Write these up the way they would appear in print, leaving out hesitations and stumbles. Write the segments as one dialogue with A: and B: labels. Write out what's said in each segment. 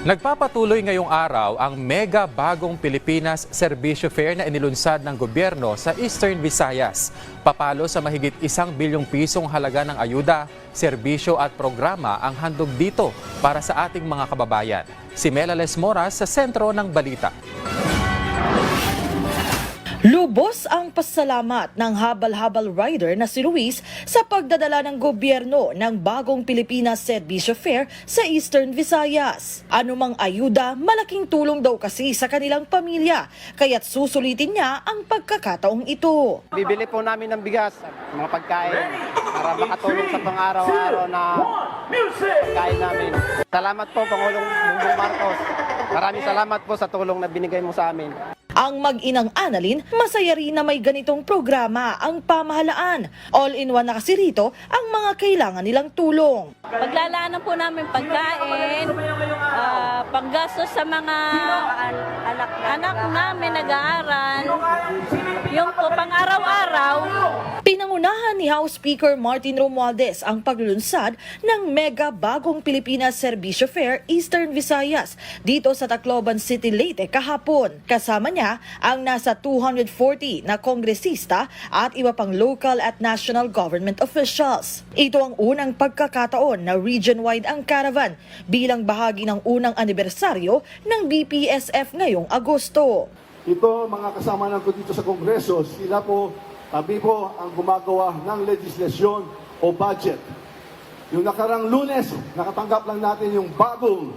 A: Nagpapatuloy ngayong araw ang mega bagong Pilipinas Serbisyo Fair na inilunsad ng gobyerno sa Eastern Visayas. Papalo sa mahigit 1 bilyong pisong halaga ng ayuda, serbisyo at programa ang handog dito para sa ating mga kababayan. Si Melales Moras sa sentro ng balita.
B: Lubos ang pasalamat ng habal-habal rider na si Luis sa pagdadala ng gobyerno ng bagong Pilipinas Serbisyo Fair sa Eastern Visayas. Anumang ayuda, malaking tulong daw kasi sa kanilang pamilya, kaya't susulitin niya ang pagkakataong ito.
C: Bibili po namin ng bigas, mga pagkain, para makatulong sa pang-araw-araw na pagkain namin. Salamat po, Pangulong Bongbong Marcos. Maraming salamat po sa tulong na binigay mo sa amin.
B: Ang mag-inang Annalyn, masaya rin na may ganitong programa ang pamahalaan. All-in-one na kasi rito ang mga kailangan nilang tulong.
D: Paglalaanan po namin pagkain, panggastos sa mga anak namin nag-aaral, yung po pang-araw-araw.
B: Pinangunahan ni House Speaker Martin Romualdez ang paglulunsad ng mega bagong Pilipinas Serbisyo Fair Eastern Visayas dito sa Tacloban City, Leyte kahapon. Kasama niya ang nasa 240 na kongresista at iba pang local at national government officials. Ito ang unang pagkakataon na region-wide ang caravan bilang bahagi ng unang anibersaryo ng BPSF ngayong Agosto.
E: Ito mga kasama ko dito sa Kongreso, kami po ang gumagawa ng legislasyon o budget. Yung nakarang Lunes, nakatanggap lang natin yung bagong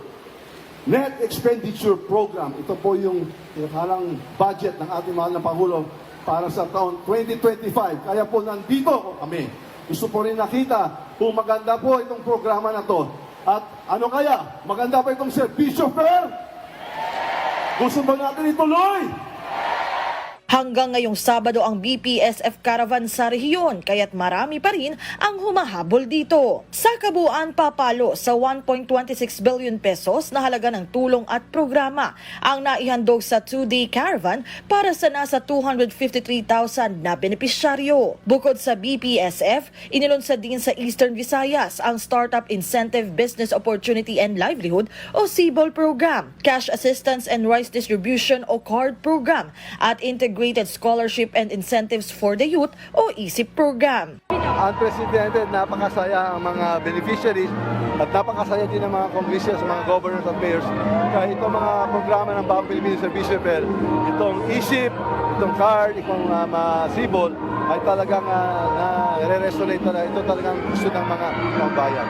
E: Net Expenditure Program. Ito po yung nakarang budget ng ating mahal na Pangulo para sa taon 2025. Kaya po nandito kami. Gusto po rin nakita kung maganda po itong programa na to. At ano kaya? Maganda pa itong Serbisyo Fair? Gusto ba natin ituloy?
B: Hanggang ngayong Sabado ang BPSF Caravan sa rehiyon, kaya't marami pa rin ang humahabol dito. Sa kabuuan, papalo sa 1.26 billion pesos na halaga ng tulong at programa ang naihandog sa 2-day caravan para sa nasa 253,000 na benepisyaryo. Bukod sa BPSF, inilunsad din sa Eastern Visayas ang Startup Incentive Business Opportunity and Livelihood o CBOL program, Cash Assistance and Rice Distribution o CARD program, at Integrated Scholarship and Incentives for the Youth o ESIP program.
E: Unprecedented, napakasaya ang mga beneficiaries at napakasaya din ang mga congressmen, mga governors at mayors. Kaya itong mga programa ng Bagong Pilipinas Serbisyo Fair, itong ESIP, itong CARD, itong CBOL, ay talagang nare-resonate na ito talagang gusto ng mga bayan.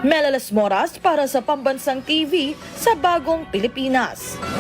B: Melales Moras para sa Pambansang TV sa Bagong Pilipinas.